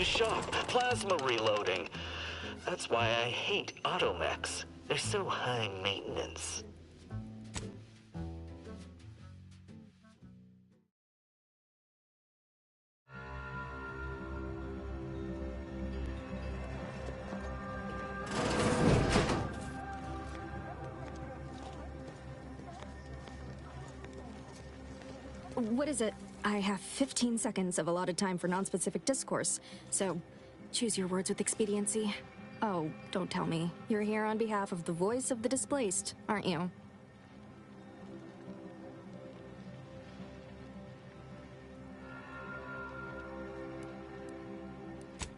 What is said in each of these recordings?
shock, plasma reloading. That's why I hate automechs. They're so high maintenance. What is it? I have 15 seconds of allotted time for non-specific discourse, so choose your words with expediency. Oh, don't tell me. You're here on behalf of the voice of the displaced, aren't you?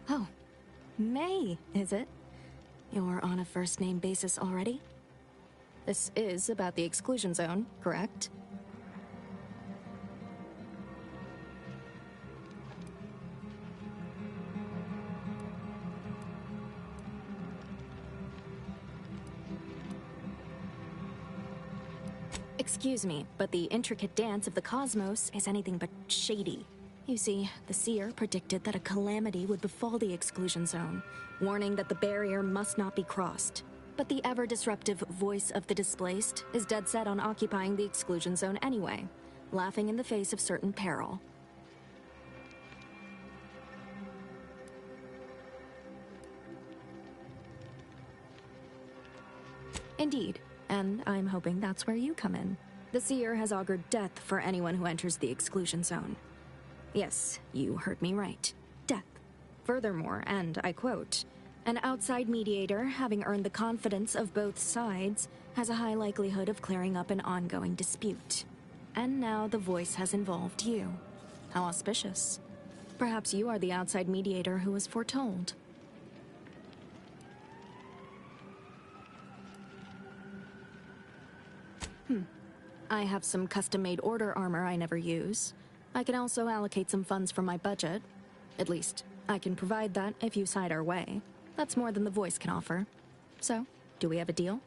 Oh, May, is it? You're on a first-name basis already? This is about the exclusion zone, correct? Excuse me, but the intricate dance of the cosmos is anything but shady. You see, the seer predicted that a calamity would befall the exclusion zone, warning that the barrier must not be crossed. But the ever-disruptive voice of the displaced is dead set on occupying the exclusion zone anyway, laughing in the face of certain peril. Indeed. And I'm hoping that's where you come in. The Seer has augured death for anyone who enters the exclusion zone. Yes, you heard me right. Death. Furthermore, and I quote, "An outside mediator, having earned the confidence of both sides, has a high likelihood of clearing up an ongoing dispute." And now the voice has involved you. How auspicious. Perhaps you are the outside mediator who was foretold. I have some custom-made order armor I never use. I can also allocate some funds from my budget. At least, I can provide that if you side our way. That's more than the voice can offer. So, do we have a deal?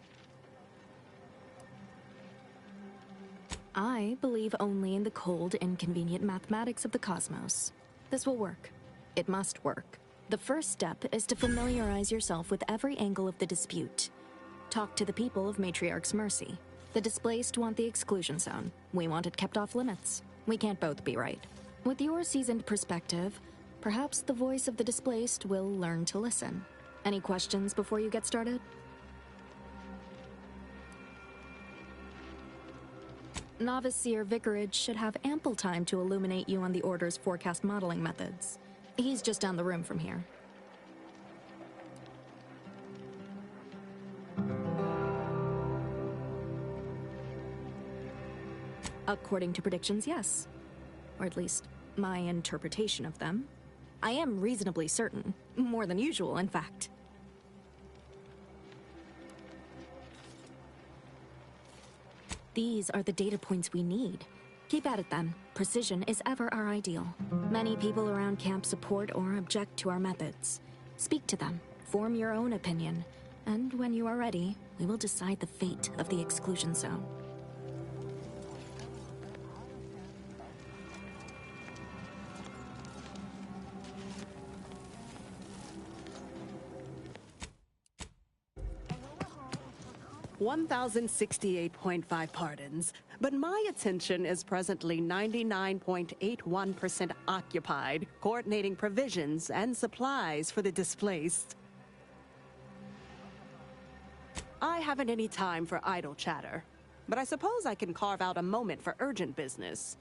I believe only in the cold, inconvenient mathematics of the cosmos. This will work. It must work. The first step is to familiarize yourself with every angle of the dispute. Talk to the people of Matriarch's Mercy. The displaced want the exclusion zone. We want it kept off limits. We can't both be right. With your seasoned perspective, perhaps the voice of the displaced will learn to listen. Any questions before you get started? Novice Seer Vicarage should have ample time to illuminate you on the Order's forecast modeling methods. He's just down the room from here. According to predictions, yes. Or at least, my interpretation of them. I am reasonably certain. More than usual, in fact. These are the data points we need. Keep at it then. Precision is ever our ideal. Many people around camp support or object to our methods. Speak to them, form your own opinion, and when you are ready, we will decide the fate of the exclusion zone. $1,068.5 pardons, but my attention is presently 99.81% occupied, coordinating provisions and supplies for the displaced. I haven't any time for idle chatter, but I suppose I can carve out a moment for urgent business.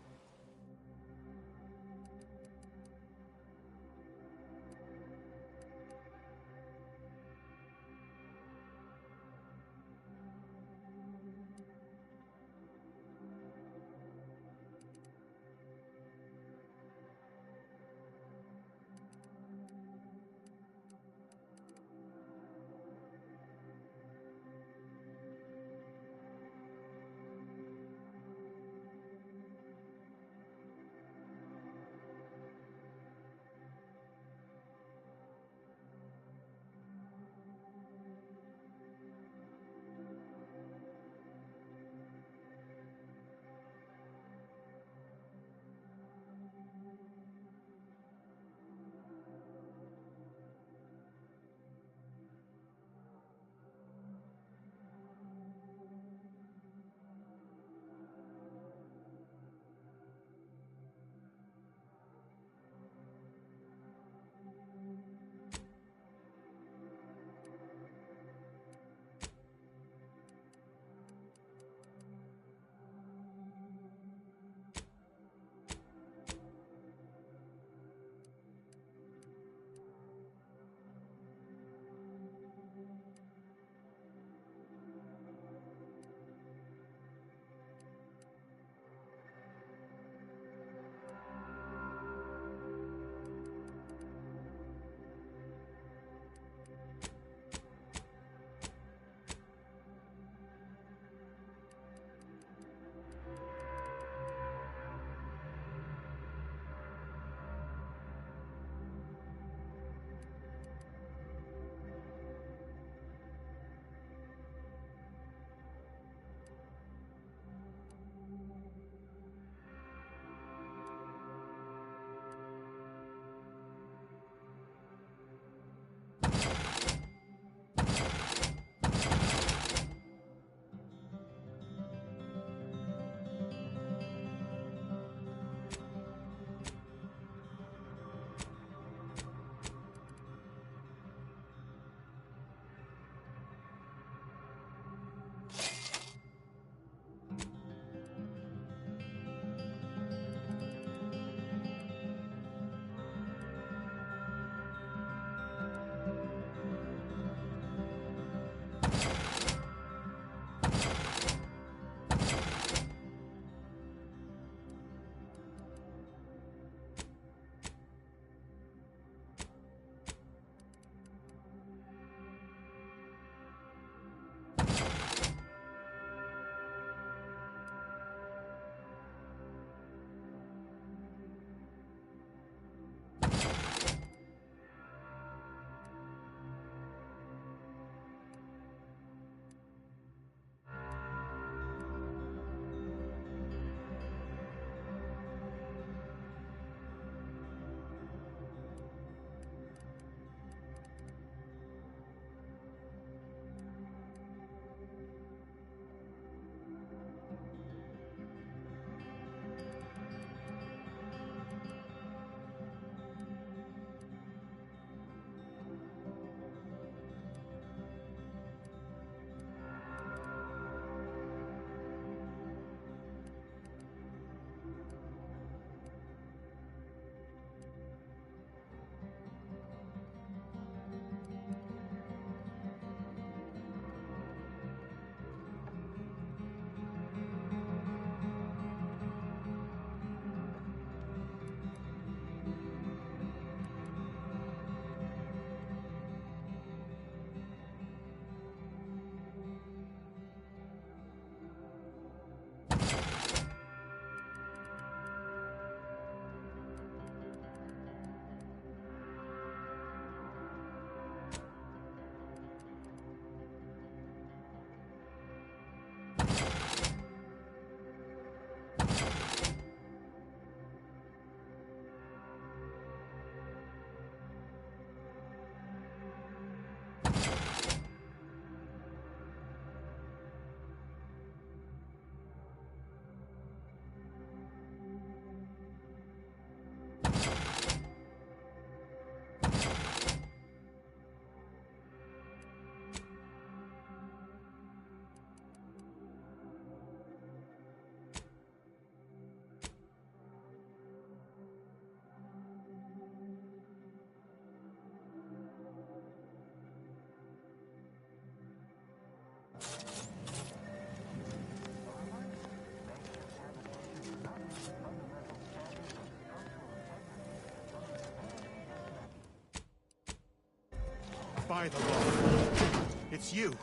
defy the law. It's you.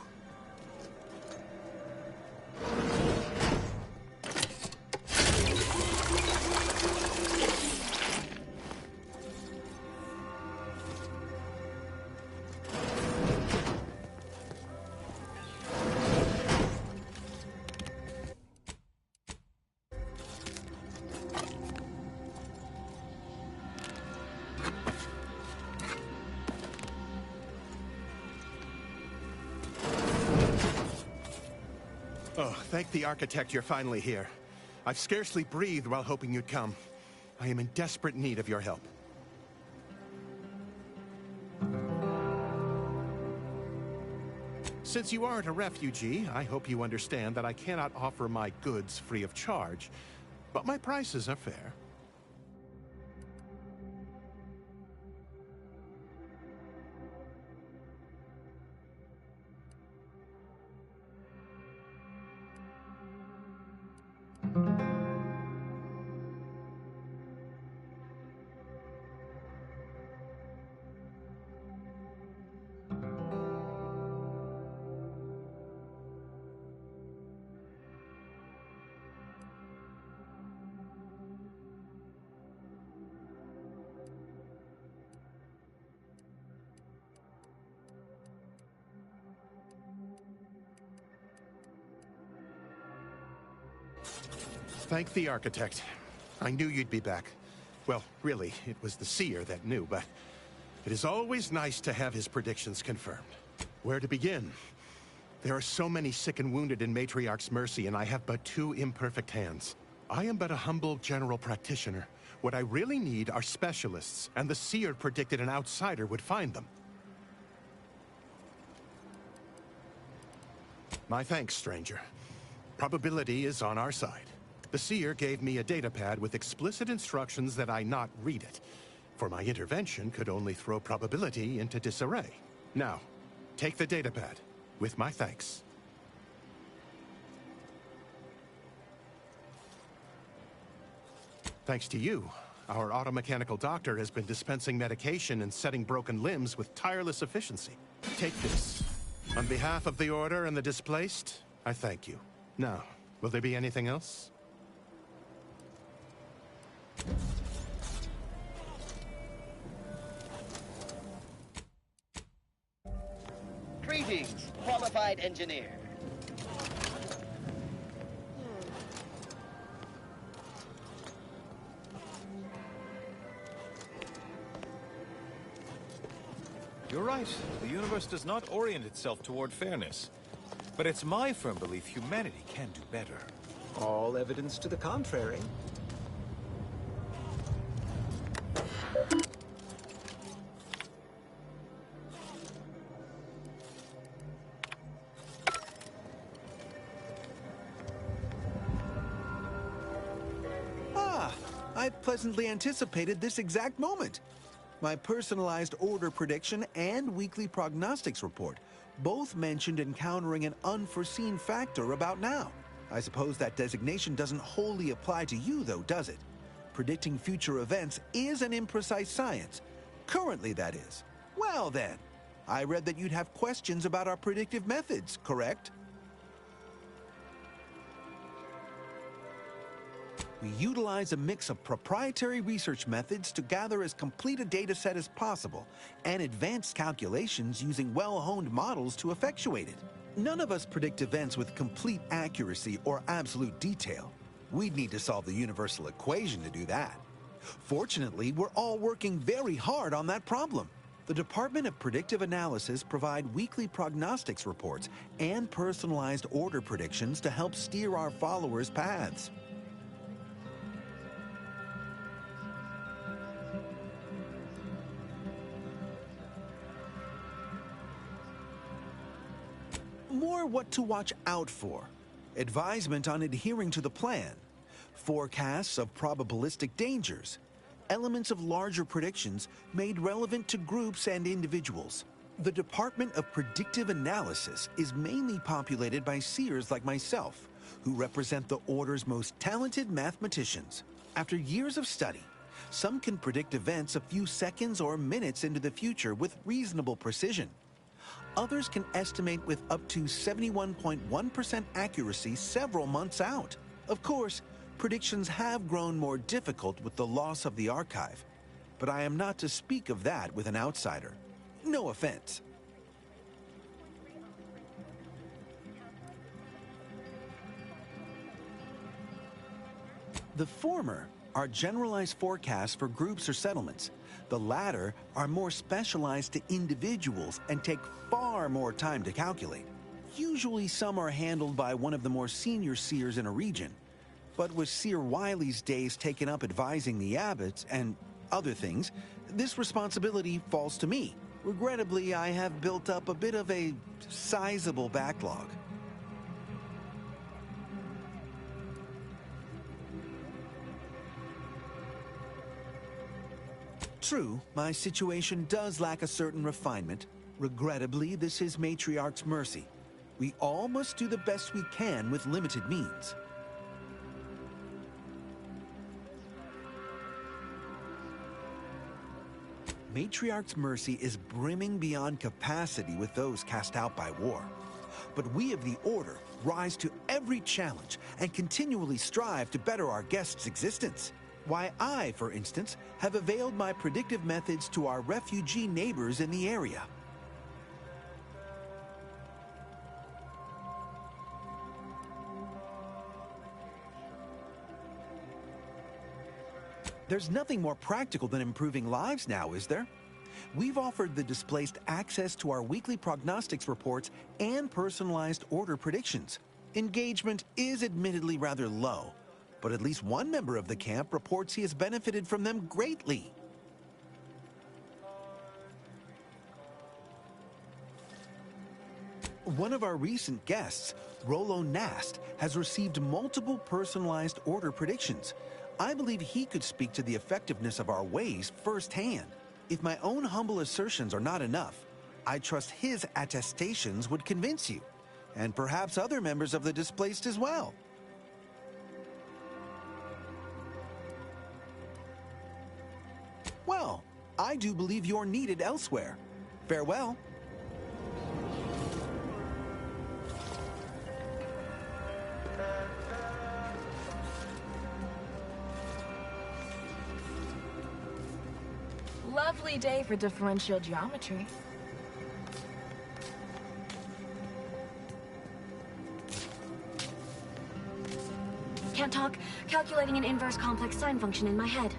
Oh, thank the architect you're finally here. I've scarcely breathed while hoping you'd come. I am in desperate need of your help. Since you aren't a refugee, I hope you understand that I cannot offer my goods free of charge, but my prices are fair. Thank the architect. I knew you'd be back. Well, really, it was the seer that knew, but it is always nice to have his predictions confirmed. Where to begin? There are so many sick and wounded in Matriarch's mercy, and I have but 2 imperfect hands. I am but a humble general practitioner. What I really need are specialists, and the seer predicted an outsider would find them. My thanks, stranger. Probability is on our side. The seer gave me a datapad with explicit instructions that I not read it, for my intervention could only throw probability into disarray. Now, take the datapad, with my thanks. Thanks to you, our automechanical doctor has been dispensing medication and setting broken limbs with tireless efficiency. Take this. On behalf of the Order and the displaced, I thank you. Now, will there be anything else? Greetings, qualified engineer. You're right. The universe does not orient itself toward fairness. But it's my firm belief humanity can do better. All evidence to the contrary. I pleasantly anticipated this exact moment. My personalized order prediction and weekly prognostics report both mentioned encountering an unforeseen factor about now. I suppose that designation doesn't wholly apply to you, though, does it? Predicting future events is an imprecise science. Currently, that is. Well, then. I read that you'd have questions about our predictive methods, correct? We utilize a mix of proprietary research methods to gather as complete a data set as possible, and advanced calculations using well-honed models to effectuate it. None of us predict events with complete accuracy or absolute detail. We'd need to solve the universal equation to do that. Fortunately, we're all working very hard on that problem. The Department of Predictive Analysis provide weekly prognostics reports and personalized order predictions to help steer our followers' paths. More what to watch out for, advisement on adhering to the plan, forecasts of probabilistic dangers, elements of larger predictions made relevant to groups and individuals. The Department of Predictive Analysis is mainly populated by seers like myself, who represent the Order's most talented mathematicians. After years of study, some can predict events a few seconds or minutes into the future with reasonable precision. others can estimate with up to 71.1% accuracy several months out. Of course, predictions have grown more difficult with the loss of the archive, but I am not to speak of that with an outsider. No offense. The former are generalized forecasts for groups or settlements. The latter are more specialized to individuals and take far more time to calculate. Usually some are handled by one of the more senior seers in a region. But with Seer Wiley's days taken up advising the abbots and other things, this responsibility falls to me. Regrettably, I have built up a bit of a sizable backlog. True, my situation does lack a certain refinement. Regrettably, this is Matriarch's mercy. We all must do the best we can with limited means. Matriarch's mercy is brimming beyond capacity with those cast out by war. But we of the Order rise to every challenge and continually strive to better our guests' existence. Why, I, for instance, have availed my predictive methods to our refugee neighbors in the area. There's nothing more practical than improving lives now, is there? We've offered the displaced access to our weekly prognostics reports and personalized order predictions. Engagement is admittedly rather low, but at least one member of the camp reports he has benefited from them greatly. One of our recent guests, Rollo Nast, has received multiple personalized order predictions. I believe he could speak to the effectiveness of our ways firsthand. If my own humble assertions are not enough, I trust his attestations would convince you, and perhaps other members of the displaced as well. Well, I do believe you're needed elsewhere. Farewell. Lovely day for differential geometry. Can't talk. Calculating an inverse complex sine function in my head.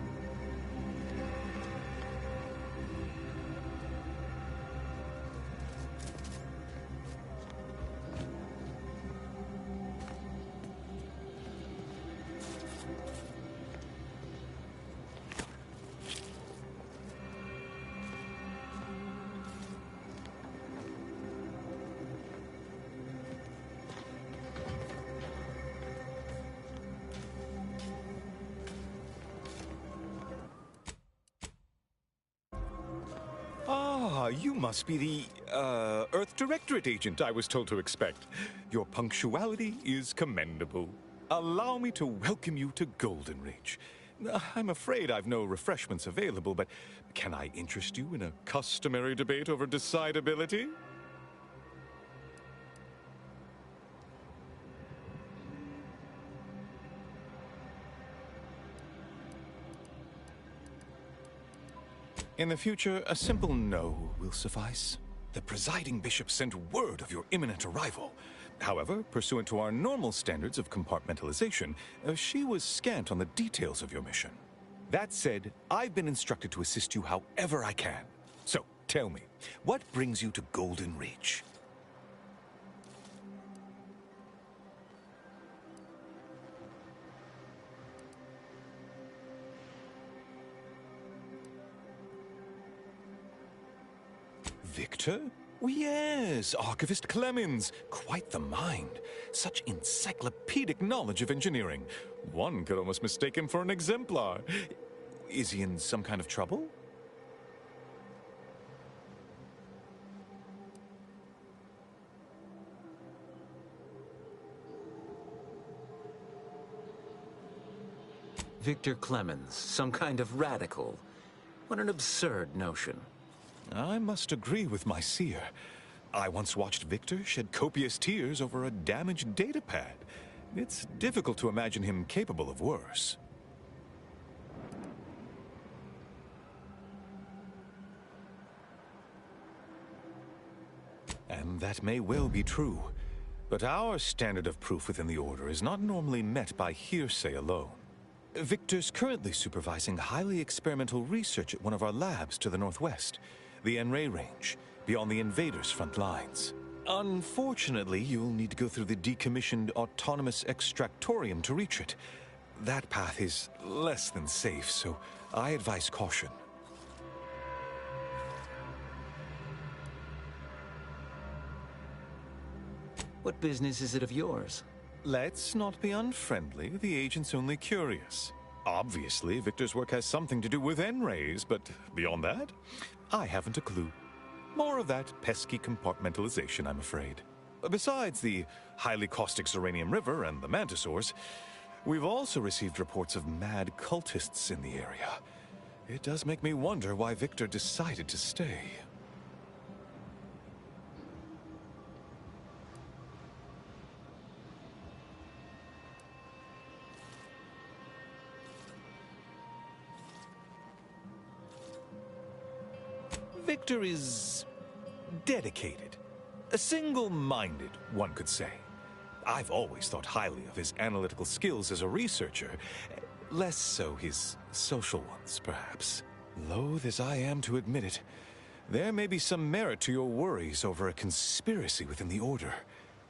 You must be the, Earth Directorate agent I was told to expect. Your punctuality is commendable. Allow me to welcome you to Golden Ridge. I'm afraid I've no refreshments available, but can I interest you in a customary debate over decidability? In the future, a simple no will suffice. The presiding bishop sent word of your imminent arrival. However, pursuant to our normal standards of compartmentalization, she was scant on the details of your mission. That said, I've been instructed to assist you however I can. So, tell me, what brings you to Golden Ridge? Victor? Yes, Archivist Clemens. Quite the mind. Such encyclopedic knowledge of engineering. One could almost mistake him for an exemplar. Is he in some kind of trouble? Victor Clemens, some kind of radical. What an absurd notion. I must agree with my seer. I once watched Victor shed copious tears over a damaged datapad. It's difficult to imagine him capable of worse. And that may well be true. But our standard of proof within the Order is not normally met by hearsay alone. Victor's currently supervising highly experimental research at one of our labs to the northwest, the Enray Range, beyond the invaders' front lines. Unfortunately, you'll need to go through the decommissioned autonomous extractorium to reach it. That path is less than safe, so I advise caution. What business is it of yours? Let's not be unfriendly. The agent's only curious. Obviously, Victor's work has something to do with Enrays, but beyond that, I haven't a clue. More of that pesky compartmentalization, I'm afraid. Besides the highly caustic Zeranium River and the Mantisaurs, we've also received reports of mad cultists in the area. It does make me wonder why Victor decided to stay. Victor is dedicated. Single-minded, one could say. I've always thought highly of his analytical skills as a researcher, less so his social ones, perhaps. Loath as I am to admit it, there may be some merit to your worries over a conspiracy within the Order,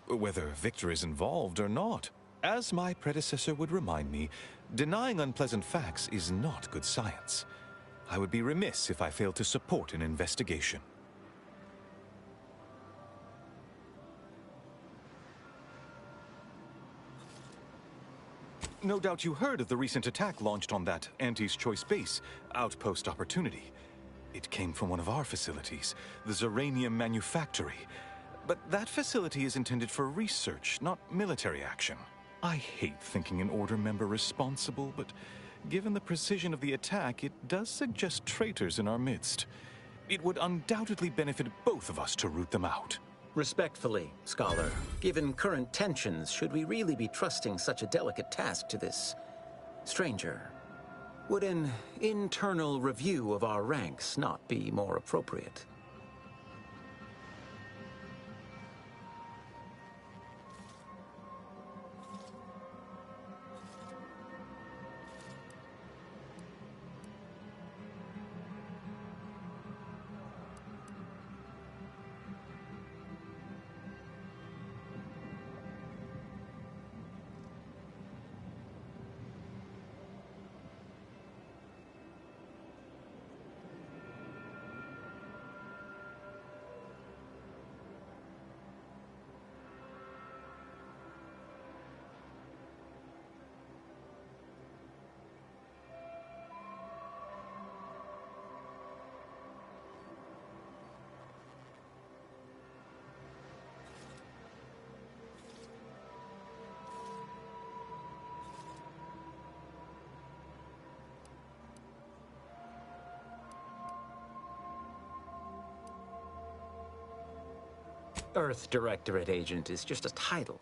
whether Victor is involved or not. As my predecessor would remind me, denying unpleasant facts is not good science. I would be remiss if I failed to support an investigation. No doubt you heard of the recent attack launched on that Anti's Choice base, Outpost Opportunity. It came from one of our facilities, the Zeranium Manufactory. But that facility is intended for research, not military action. I hate thinking an Order member responsible, but given the precision of the attack, it does suggest traitors in our midst. It would undoubtedly benefit both of us to root them out. Respectfully, Scholar, given current tensions, should we really be trusting such a delicate task to this stranger? Would an internal review of our ranks not be more appropriate? Earth Directorate Agent is just a title.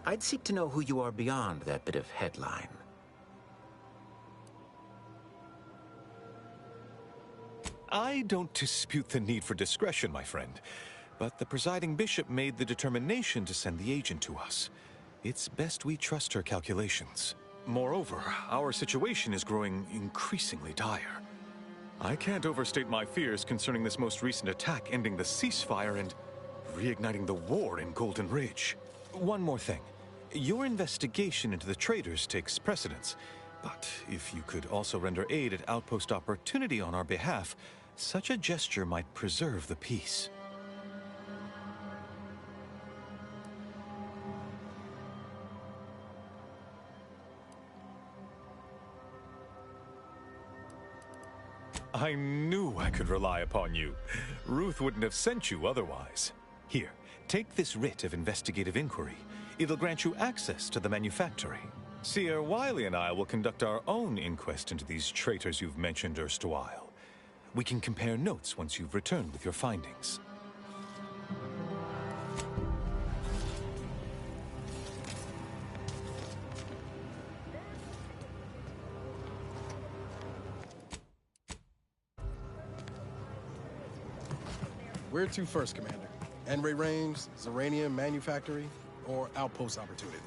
I'd seek to know who you are beyond that bit of headline. I don't dispute the need for discretion, my friend, but the presiding bishop made the determination to send the agent to us. It's best we trust her calculations. Moreover, our situation is growing increasingly dire. I can't overstate my fears concerning this most recent attack ending the ceasefire and reigniting the war in Golden Ridge. One more thing. Your investigation into the traitors takes precedence, but if you could also render aid at Outpost Opportunity on our behalf, such a gesture might preserve the peace. I knew I could rely upon you. Ruth wouldn't have sent you otherwise. Here, take this writ of investigative inquiry. It'll grant you access to the manufactory. Seer Wiley and I will conduct our own inquest into these traitors you've mentioned erstwhile. We can compare notes once you've returned with your findings. Where to first, Commander? Enray Range, Zeranium Manufactory, or Outpost Opportunity?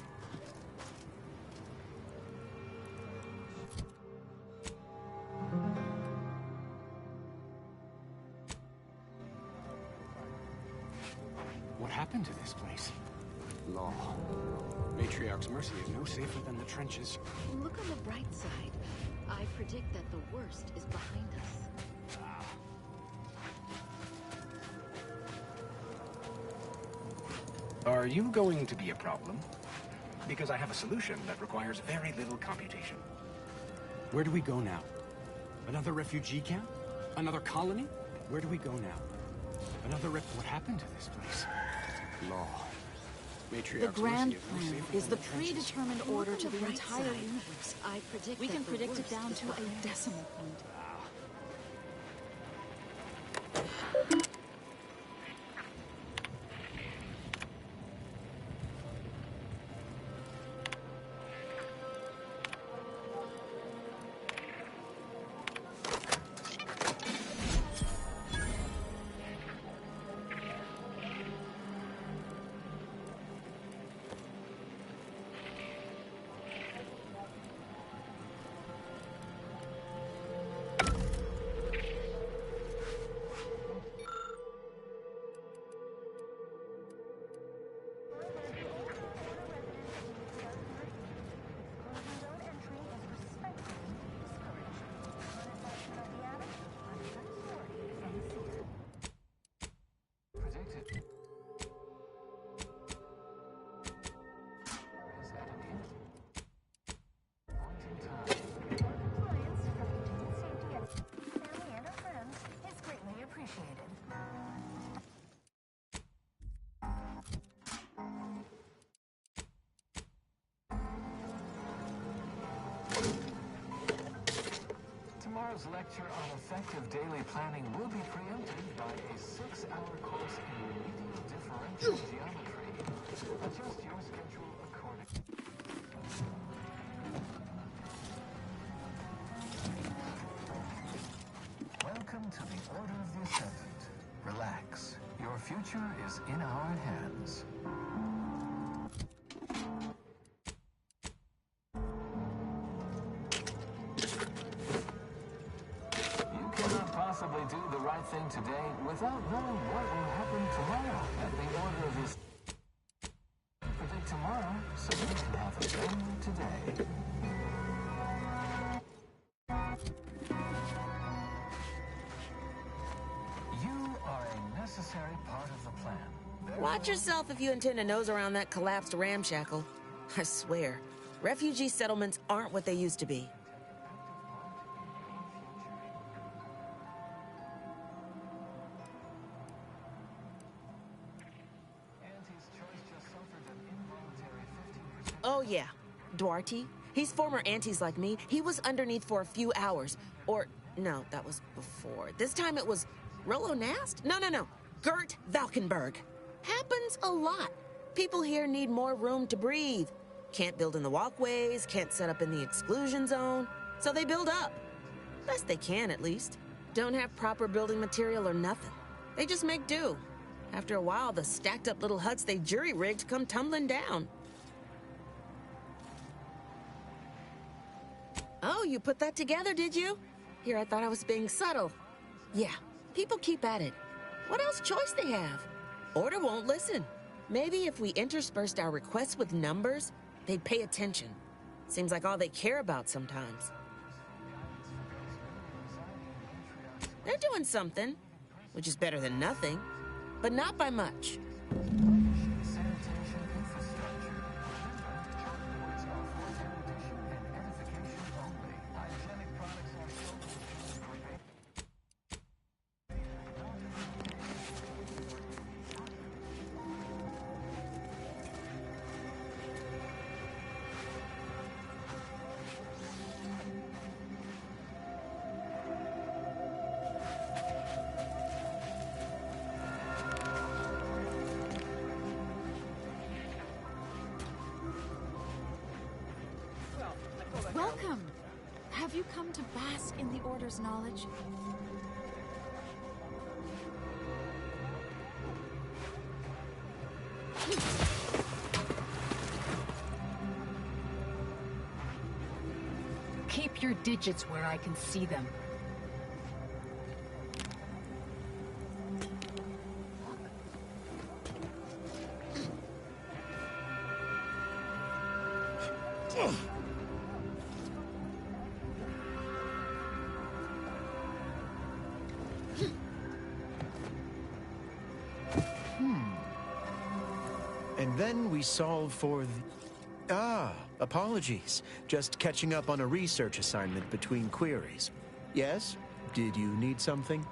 What happened to this place? Law. Matriarch's Mercy is no safer than the trenches. Look on the bright side. I predict that the worst is behind us. Are you going to be a problem? Because I have a solution that requires very little computation. Where do we go now? Another refugee camp? Another colony? Where do we go now? What happened to this place? Law. The grand plan is the predetermined order to the entire universe. We can predict it down to a decimal point. Tomorrow's lecture on effective daily planning will be preempted by a 6-hour course in remedial differential geometry. Adjust your schedule accordingly. Welcome to the Order of the Ascendant. Relax. Your future is in our hands. Possibly do the right thing today without knowing what will happen tomorrow at the Order of this. Predict tomorrow so you can have a better today. You are a necessary part of the plan. Watch yourself if you intend to nose around that collapsed ramshackle. I swear, refugee settlements aren't what they used to be. Oh, yeah. Duarte. He's former Antes like me. He was underneath for a few hours. Or, no, that was before. This time it was Rollo Nast? No. Gert Valkenburg. Happens a lot. People here need more room to breathe. Can't build in the walkways, can't set up in the exclusion zone, so they build up. Best they can, at least. Don't have proper building material or nothing. They just make do. After a while, the stacked up little huts they jury-rigged come tumbling down. Oh, you put that together, did you? Here, I thought I was being subtle. Yeah, people keep at it. What else choice they have? Order won't listen. Maybe if we interspersed our requests with numbers, they'd pay attention. Seems like all they care about sometimes. They're doing something, which is better than nothing, but not by much. Welcome! Have you come to bask in the Order's knowledge? Keep your digits where I can see them. And then we solve for the... apologies. Just catching up on a research assignment between queries. Yes? Did you need something?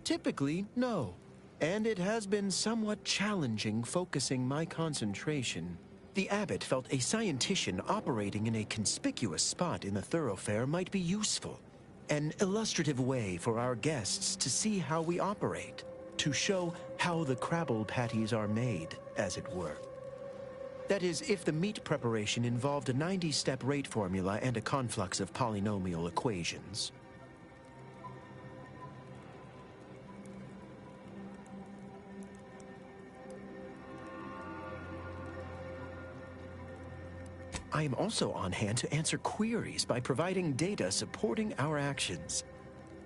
Typically, no. And it has been somewhat challenging focusing my concentration. The abbot felt a scientician operating in a conspicuous spot in the thoroughfare might be useful. An illustrative way for our guests to see how we operate. To show how the Crabble patties are made, as it were. That is, if the meat preparation involved a 90-step rate formula and a conflux of polynomial equations. I am also on hand to answer queries by providing data supporting our actions.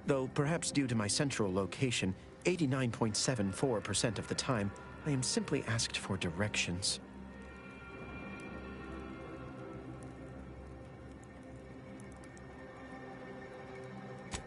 Though perhaps due to my central location, 89.74% of the time, I am simply asked for directions.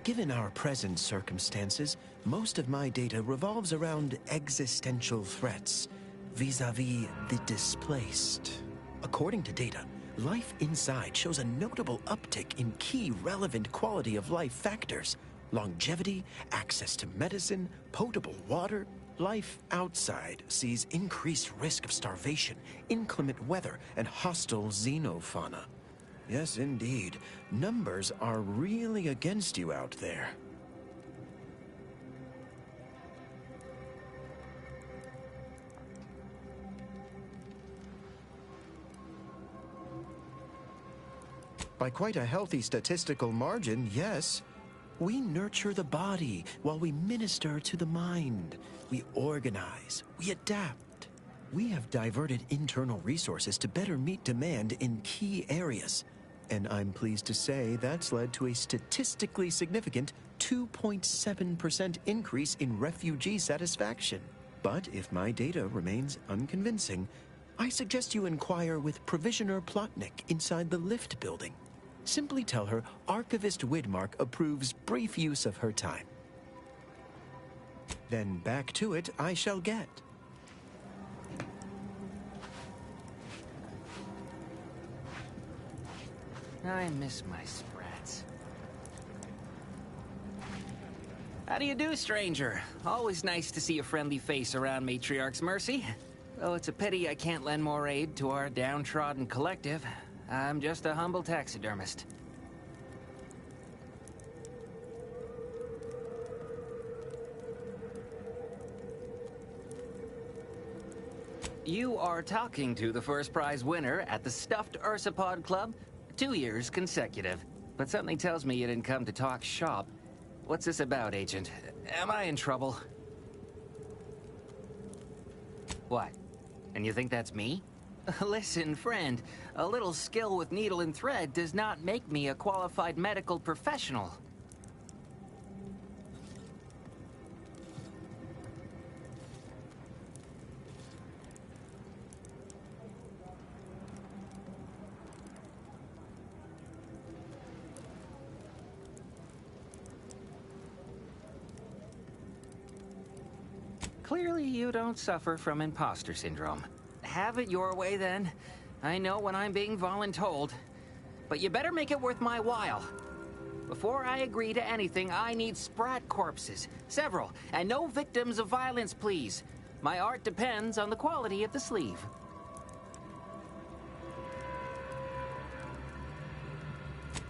Given our present circumstances, most of my data revolves around existential threats, vis-a-vis the displaced. According to data, life inside shows a notable uptick in key relevant quality of life factors. Longevity, access to medicine, potable water. Life outside sees increased risk of starvation, inclement weather, and hostile xenofauna. Yes, indeed. Numbers are really against you out there. By quite a healthy statistical margin, yes. We nurture the body while we minister to the mind. We organize, we adapt. We have diverted internal resources to better meet demand in key areas. And I'm pleased to say that's led to a statistically significant 2.7% increase in refugee satisfaction. But if my data remains unconvincing, I suggest you inquire with Provisioner Plotnik inside the lift building. Simply tell her Archivist Widmark approves brief use of her time. Then back to it I shall get. I miss my sprats. How do you do, stranger? Always nice to see a friendly face around Matriarch's Mercy. Though it's a pity I can't lend more aid to our downtrodden collective. I'm just a humble taxidermist. You are talking to the first prize winner at the Stuffed Ursapod Club, 2 years consecutive. But something tells me you didn't come to talk shop. What's this about, Agent? Am I in trouble? What? And you think that's me? Listen, friend, a little skill with needle and thread does not make me a qualified medical professional. Clearly, you don't suffer from imposter syndrome. Have it your way, then. I know when I'm being voluntold. But you better make it worth my while. Before I agree to anything, I need sprat corpses. Several. And no victims of violence, please. My art depends on the quality of the sleeve.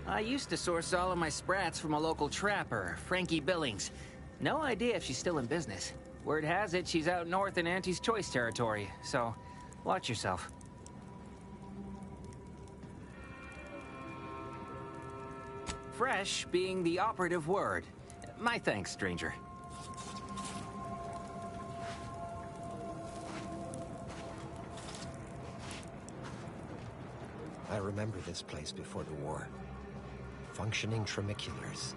I used to source all of my sprats from a local trapper, Frankie Billings. No idea if she's still in business. Word has it she's out north in Auntie's Choice territory, so watch yourself. Fresh being the operative word. My thanks, stranger. I remember this place before the war. Functioning tramiculars.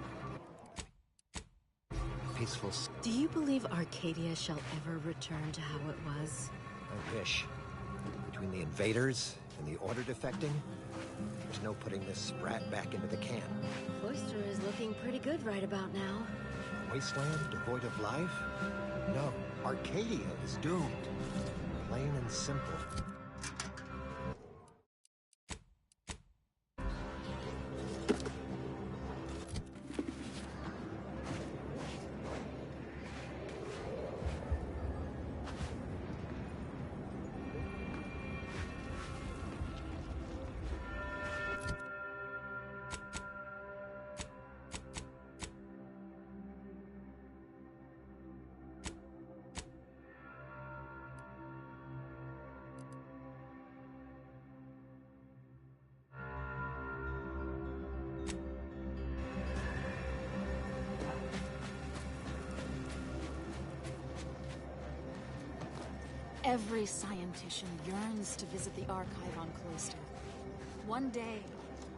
Peaceful. Do you believe Arcadia shall ever return to how it was? I wish. Between the invaders and the order defecting, there's no putting this sprat back into the can. Cloister is looking pretty good right about now. Wasteland devoid of life? No, Arcadia is doomed. Plain and simple. Every scientician yearns to visit the archive on Cloister. One day,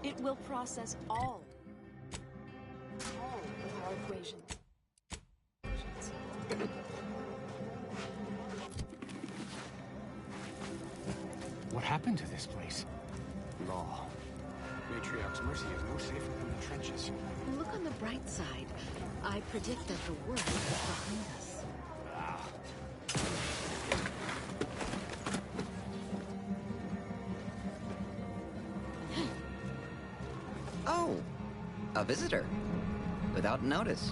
it will process all of our equations. What happened to this place? Law. Matriarch's Mercy is no safer than the trenches. Look on the bright side. I predict that the worst is behind us. Oh, a visitor. Without notice.